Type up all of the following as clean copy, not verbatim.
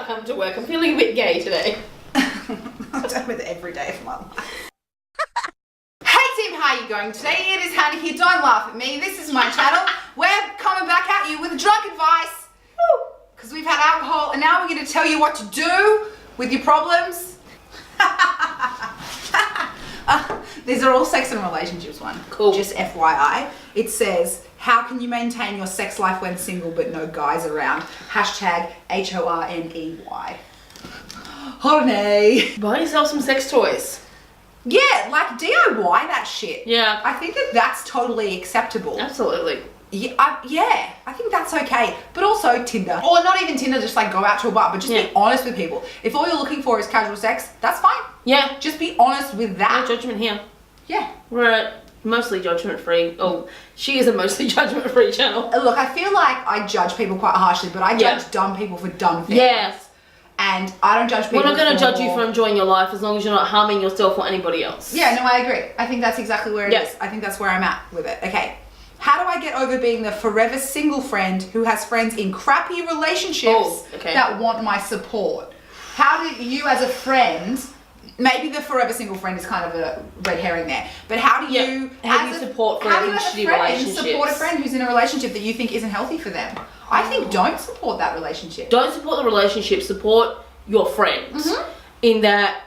come to work. I'm feeling a bit gay today. I've done with it every day of my life. Hey team, how are you going today? It is Hannah here. Don't laugh at me. This is my channel. We're coming back at you with drunk advice. Because we've had alcohol and now we're going to tell you what to do with your problems. These are all sex and relationships one. Cool. Just FYI. It says, how can you maintain your sex life when single but no guys around? Hashtag HORNEY. Horny. Buy yourself some sex toys. Yeah, like DIY that shit. Yeah. I think that that's totally acceptable. Absolutely. Yeah, I think that's okay. But also Tinder. Or not even Tinder, just like go out to a bar, but just be honest with people. If all you're looking for is casual sex, that's fine. Yeah. Just be honest with that. No judgment here. Yeah. We're mostly judgment free. Oh, she is a mostly judgment free channel. Look, I feel like I judge people quite harshly, but I judge dumb people for dumb things. Yes. And I don't judge people. We're not going to judge you for enjoying your life as long as you're not harming yourself or anybody else. Yeah, no, I agree. I think that's exactly where it is. I think that's where I'm at with it. Okay. How do I get over being the forever single friend who has friends in crappy relationships that want my support? How do you as a friend, maybe the forever single friend is kind of a red herring there, but how do you, support how do you as a friend support a friend who's in a relationship that you think isn't healthy for them? I think don't support that relationship. Don't support the relationship, support your friend. In that,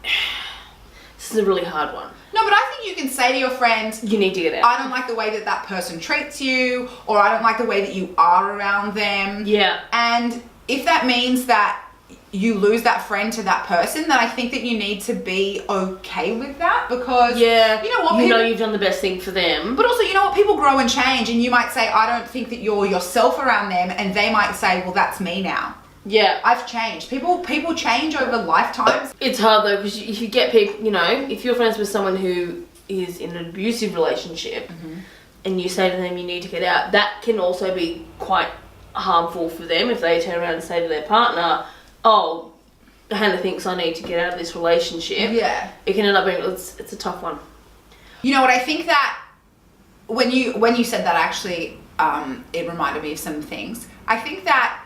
this is a really hard one. No, but I think you can say to your friend, you need to get out. I don't like the way that that person treats you, or I don't like the way that you are around them. Yeah. And if that means that you lose that friend to that person, then I think that you need to be okay with that, because you know what, you know you've done the best thing for them. But also, you know what, people grow and change, and you might say, I don't think that you're yourself around them, and they might say, well, that's me now. Yeah. I've changed. People change over lifetimes. It's hard though, because if you get people, you know, if you're friends with someone who is in an abusive relationship and you say to them you need to get out, that can also be quite harmful for them if they turn around and say to their partner, oh, Hannah thinks I need to get out of this relationship. Yeah. It can end up being, it's a tough one. You know what, I think that when you said that, actually, it reminded me of some things. I think that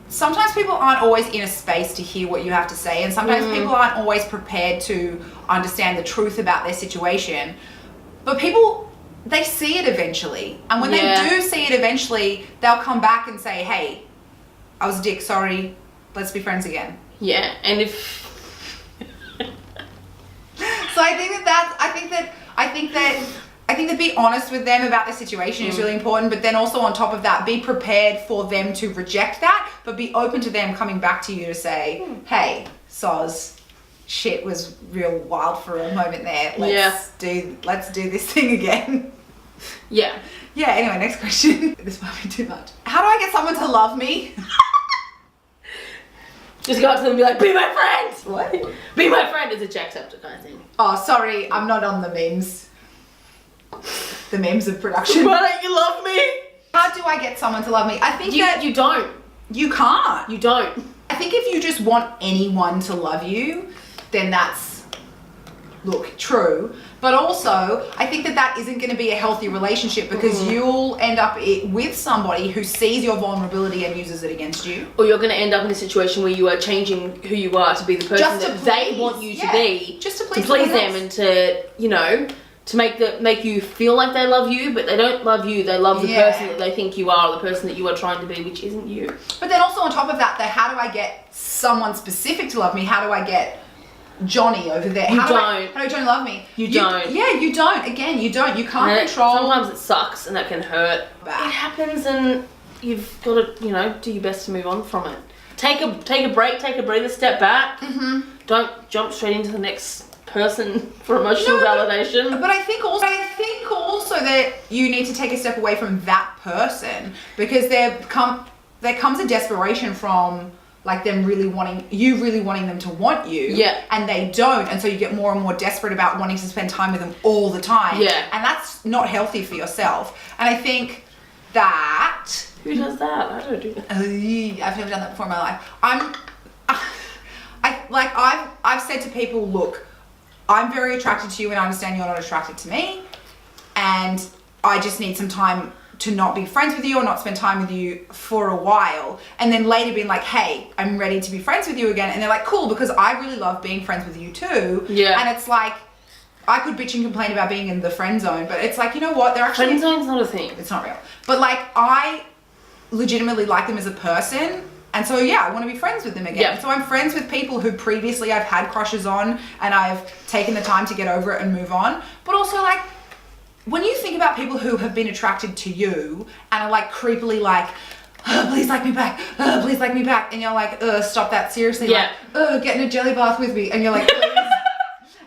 sometimes people aren't always in a space to hear what you have to say, and sometimes people aren't always prepared to understand the truth about their situation. But people, they see it eventually. And when they do see it eventually, they'll come back and say, hey, I was a dick, sorry, let's be friends again. Yeah, and if... So I think that be honest with them about the situation is really important, but then also on top of that, be prepared for them to reject that, but be open to them coming back to you to say, hey, soz, shit was real wild for a moment there. Let's do this thing again. Yeah. Yeah, anyway, next question. This might be too much. How do I get someone to love me? Just go up to them and be like, be my friend! What? Be my friend is a Jacksepticeye kind of thing. Oh, sorry, I'm not on the memes. The memes of production. Why don't you love me? How do I get someone to love me? I think that you don't. You can't. You don't. I think if you just want anyone to love you, then that's, look, true. But also, I think that that isn't going to be a healthy relationship, because you'll end up with somebody who sees your vulnerability and uses it against you. Or you're going to end up in a situation where you are changing who you are to be the person that they want you to be. Just to please them and to, you know, to make you feel like they love you, but they don't love you. They love the person that they think you are, or the person that you are trying to be, which isn't you. But then also on top of that, how do I get someone specific to love me? How do I get Johnny over there? How do Johnny love me? You don't. Yeah, you don't. Again, you don't. You can't control. Sometimes it sucks and that can hurt. It happens, and you've got to, you know, do your best to move on from it. Take a break, take a breather, step back. Don't jump straight into the next person for emotional validation. But I think also that you need to take a step away from that person, because there comes a desperation from like them really wanting them to want you, and they don't, and so you get more and more desperate about wanting to spend time with them all the time, and that's not healthy for yourself. And I think that who does that? I don't do that. I've never done that before in my life. I've said to people, look, I'm very attracted to you and I understand you're not attracted to me, and I just need some time to not be friends with you or not spend time with you for a while, and then later being like, hey, I'm ready to be friends with you again, and they're like, cool, because I really love being friends with you too. Yeah. And it's like, I could bitch and complain about being in the friend zone, but it's like, you know what, they're actually... Friend zone's not a thing. It's not real. But like, I legitimately like them as a person, and so yeah, I want to be friends with them again. Yeah. So I'm friends with people who previously I've had crushes on, and I've taken the time to get over it and move on. But also, like, when you think about people who have been attracted to you and are like creepily like, oh, please like me back, oh, please like me back, and you're like, stop that, seriously, Yeah. like, get in a jelly bath with me, and you're like, please.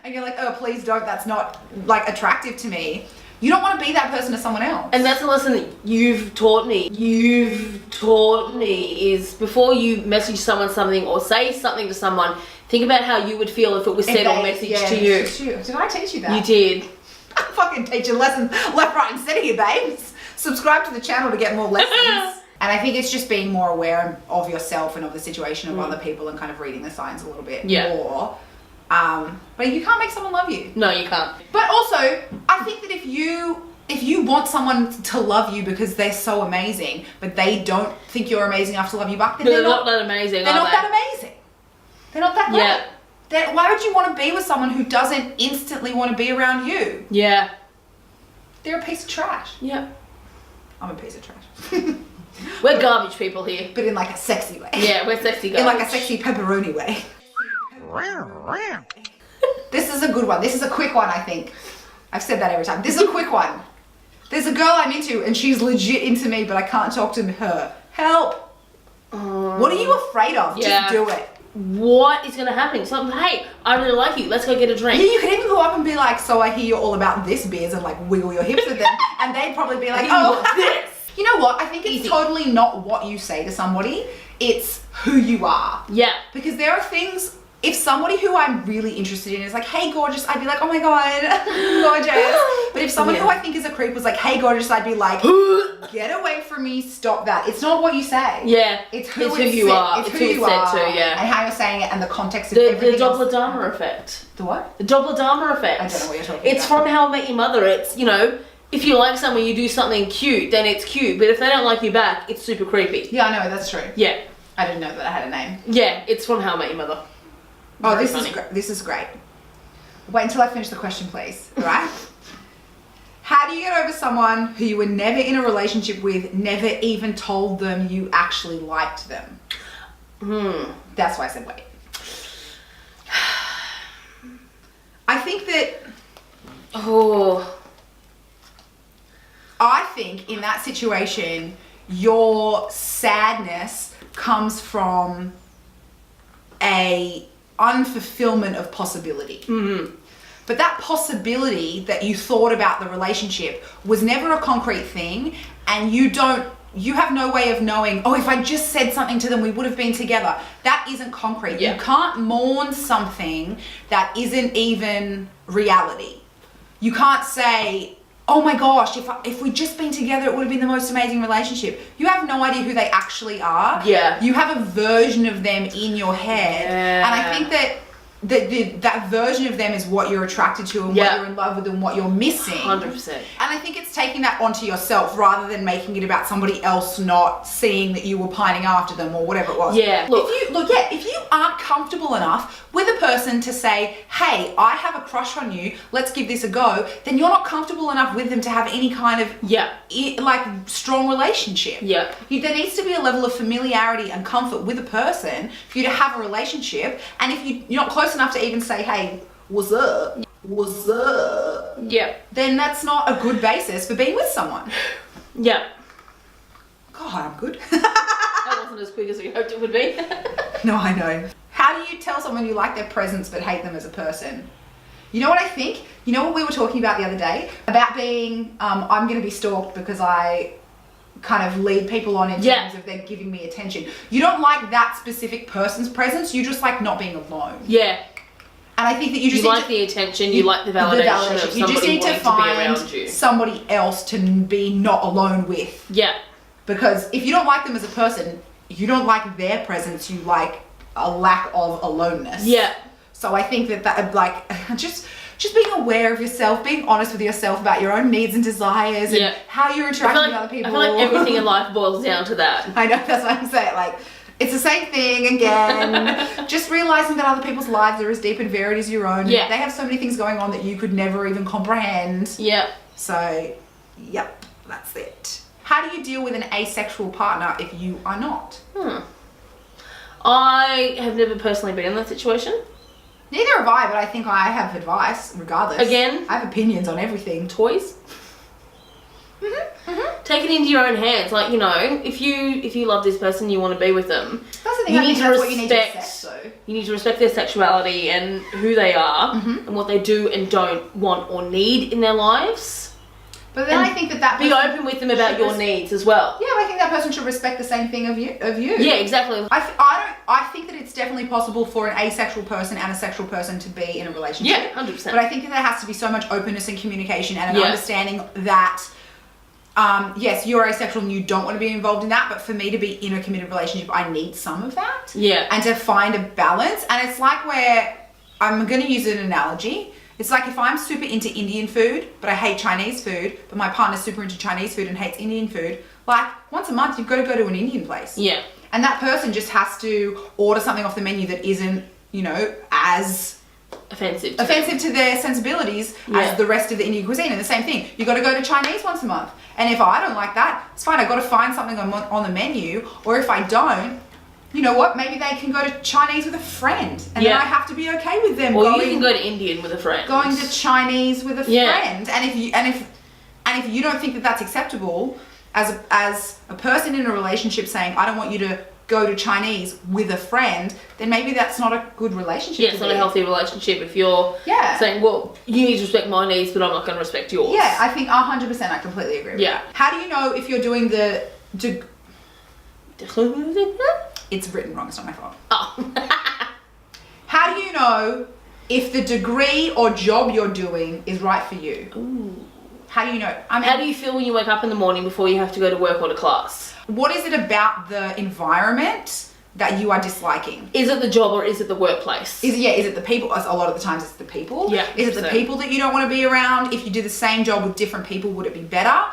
And you're like, oh, please don't, that's not like attractive to me. You don't want to be that person to someone else. And that's a lesson that you've taught me. Is before you message someone something or say something to someone, think about how you would feel if it was said or messaged to you. Did I teach you that? You did. I'm fucking teaching lessons left, right, and center here, babes. Subscribe to the channel to get more lessons. And I think it's just being more aware of yourself and of the situation of other people and kind of reading the signs a little bit more. But you can't make someone love you. No, you can't. But also, I think that if you want someone to love you because they're so amazing, but they don't think you're amazing enough to love you back, then they're not that amazing. They're not that amazing. They're not that great. Yeah. Why would you want to be with someone who doesn't instantly want to be around you? Yeah. They're a piece of trash. Yeah. I'm a piece of trash. We're garbage people here. But in like a sexy way. Yeah, we're sexy garbage. In like a sexy pepperoni way. This is a good one. This is a quick one, I think. I've said that every time. This is a quick one. There's a girl I'm into and she's legit into me, but I can't talk to her. Help. What are you afraid of? Yeah. Just do it. What is going to happen? Something, hey, I really like you. Let's go get a drink. Yeah, you could even go up and be like, so I hear you're all about this beers, and like wiggle your hips at them. And they'd probably be like, oh, this. You know what? I think it's totally not what you say to somebody. It's who you are. Yeah. Because there are things, if somebody who I'm really interested in is like, hey, gorgeous, I'd be like, oh my God, gorgeous. But if someone who I think is a creep was like, hey, gorgeous, I'd be like, get away from me, stop that. It's not what you say. Yeah. It's who you are. It's who you are. Said to, yeah. And how you're saying it and the context of everything. The Doppler effect. The what? The Doppler effect. I don't know what you're talking about. It's from How I Met Your Mother. It's, you know, if you like someone, you do something cute, then it's cute. But if they don't like you back, it's super creepy. Yeah, I know, that's true. Yeah. I didn't know that I had a name. Yeah, it's from How I Met Your Mother. Oh, this is great. Wait until I finish the question, please. Right? How do you get over someone who you were never in a relationship with, never even told them you actually liked them? That's why I said wait. I think that... I think in that situation, your sadness comes from a unfulfillment of possibility. But that possibility that you thought about the relationship was never a concrete thing, and you have no way of knowing, oh, if I just said something to them, we would have been together. That isn't concrete. You can't mourn something that isn't even reality. You can't say, oh my gosh, if we'd just been together, it would have been the most amazing relationship. You have no idea who they actually are. Yeah. You have a version of them in your head. Yeah. And I think that version of them is what you're attracted to and what you're in love with and what you're missing. 100%. And I think it's taking that onto yourself rather than making it about somebody else not seeing that you were pining after them or whatever it was. Yeah. If you aren't comfortable enough with a person to say, hey, I have a crush on you, let's give this a go, then you're not comfortable enough with them to have any kind of strong relationship. Yeah. There needs to be a level of familiarity and comfort with a person for you to have a relationship. And if you're not close enough to even say, hey, what's up? What's up? Yeah. Then that's not a good basis for being with someone. Yeah. God, I'm good. That wasn't as quick as we hoped it would be. No, I know. How do you tell someone you like their presence but hate them as a person? You know what I think? You know what we were talking about the other day? About being, I'm going to be stalked because I kind of lead people on in terms of they're giving me attention. You don't like that specific person's presence, you just like not being alone. Yeah. And I think that you just like the attention, you like the validation of somebody you just need to find you. somebody else to be not alone with. Yeah. Because if you don't like them as a person, you don't like their presence, you like a lack of aloneness. Yeah. So I think that like just just being aware of yourself, being honest with yourself about your own needs and desires and how you're interacting with other people. I feel like everything in life boils down to that. I know, that's what I'm saying. Like, it's the same thing again. Just realizing that other people's lives are as deep and varied as your own. Yeah. They have so many things going on that you could never even comprehend. Yeah. So, yep, that's it. How do you deal with an asexual partner if you are not? I have never personally been in that situation. Neither have I, but I think I have advice regardless. Again, I have opinions on everything. Toys. Take it into your own hands. Like, you know, if you love this person, you want to be with them. That's the thing. I think that's what you need to accept, though. You need to respect their sexuality and who they are and what they do and don't want or need in their lives. But then I think that be open with them about your needs as well. Yeah, but I think that person should respect the same thing of you. Yeah, exactly. I think that it's definitely possible for an asexual person and a sexual person to be in a relationship. Yeah, 100%. But I think that there has to be so much openness and communication and an understanding that, yes, you're asexual and you don't want to be involved in that, but for me to be in a committed relationship, I need some of that. Yeah. And to find a balance. And it's like where, I'm going to use an analogy. It's like if I'm super into Indian food, but I hate Chinese food, but my partner's super into Chinese food and hates Indian food, like once a month, you've got to go to an Indian place. Yeah. And that person just has to order something off the menu that isn't, you know, as offensive to their sensibilities as the rest of the Indian cuisine. And the same thing, you got to go to Chinese once a month. And if I don't like that, it's fine. I've got to find something on the menu. Or if I don't, you know what? Maybe they can go to Chinese with a friend, and then I have to be okay with them. Or you can go to Indian with a friend. Going to Chinese with a friend, and if you don't think that that's acceptable, as a person in a relationship saying, I don't want you to go to Chinese with a friend, then maybe that's not a good relationship. Yeah, it's not a healthy relationship if you're saying, well, you need to respect my needs, but I'm not going to respect yours. Yeah, I think 100%. I completely agree with that. How do you know if you're doing the It's written wrong, it's not my fault. Oh. How do you know if the degree or job you're doing is right for you? Ooh. How do you know? How do you feel when you wake up in the morning before you have to go to work or to class? What is it about the environment that you are disliking? Is it the job or is it the workplace? Is it the people? A lot of the times it's the people. Yeah. Is it the people that you don't want to be around? If you do the same job with different people, would it be better?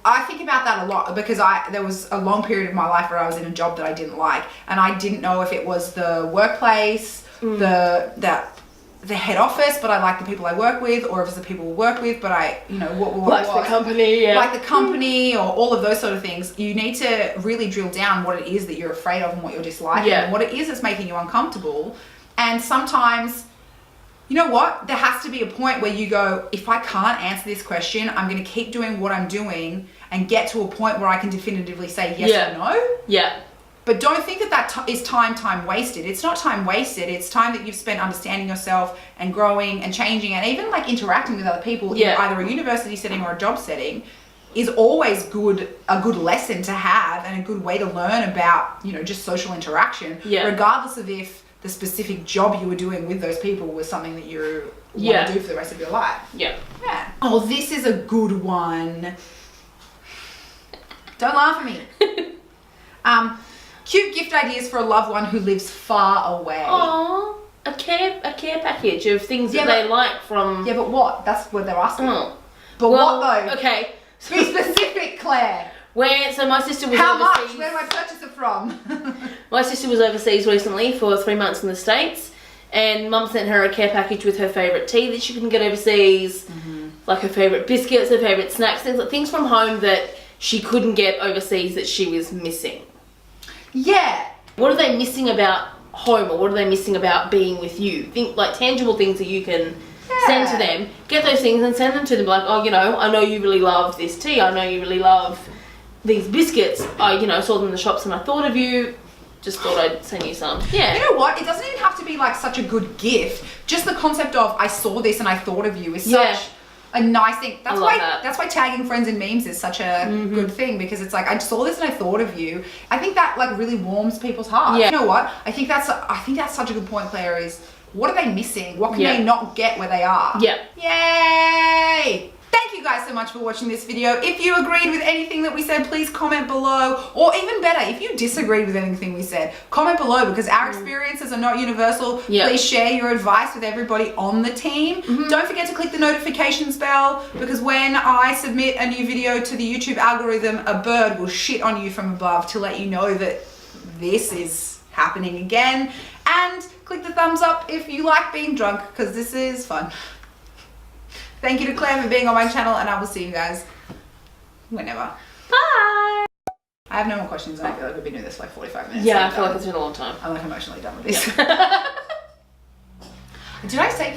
I think about that a lot because there was a long period of my life where I was in a job that I didn't like, and I didn't know if it was the workplace, the head office, but I like the people I work with, or if it's the people we work with, but what like the company, like the company, or all of those sort of things. You need to really drill down what it is that you're afraid of and what you're disliking, and what it is that's making you uncomfortable. And sometimes, you know what? There has to be a point where you go, if I can't answer this question, I'm going to keep doing what I'm doing and get to a point where I can definitively say yes or no. Yeah. But don't think that is time wasted. It's not time wasted. It's time that you've spent understanding yourself and growing and changing, and even like interacting with other people in either a university setting or a job setting is always a good lesson to have and a good way to learn about, just social interaction, regardless of if the specific job you were doing with those people was something that you want to do for the rest of your life. Yeah. Oh, this is a good one. Don't laugh at me. Cute gift ideas for a loved one who lives far away. Aww. A care package of things that they like from... Yeah, but what? That's what they're asking. Oh. But what though? Okay. Be specific, Claire. So my sister was How overseas. much? Where do I purchase it from? My sister was overseas recently for 3 months in the States, and Mum sent her a care package with her favourite tea that she couldn't get overseas, like her favourite biscuits, her favourite snacks, things from home that she couldn't get overseas that she was missing. Yeah. What are they missing about home, or what are they missing about being with you? Think like tangible things that you can send to them. Get those things and send them to them. Like, I know you really love this tea. I know you really love these biscuits. I saw them in the shops and I thought of you. Just thought I'd send you some. Yeah. You know what? It doesn't even have to be like such a good gift. Just the concept of I saw this and I thought of you is such a nice thing. That's why tagging friends in memes is such a good thing, because it's like I saw this and I thought of you. I think that like really warms people's hearts. Yeah. You know what? I think that's such a good point, Claire, is what are they missing? What can they not get where they are? Yeah. Yay! Thank you guys so much for watching this video. If you agreed with anything that we said, please comment below. Or even better, if you disagreed with anything we said, comment below, because our experiences are not universal. Yep. Please share your advice with everybody on the team. Don't forget to click the notifications bell, because when I submit a new video to the YouTube algorithm, a bird will shit on you from above to let you know that this is happening again. And click the thumbs up if you like being drunk, because this is fun. Thank you to Claire for being on my channel, and I will see you guys whenever. Bye. I have no more questions, and I feel like we've been doing this for like 45 minutes. Yeah, I feel like it's been a long time. I'm like emotionally done with this. Did I say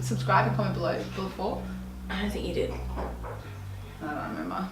subscribe and comment below before? I don't think you did. I don't remember.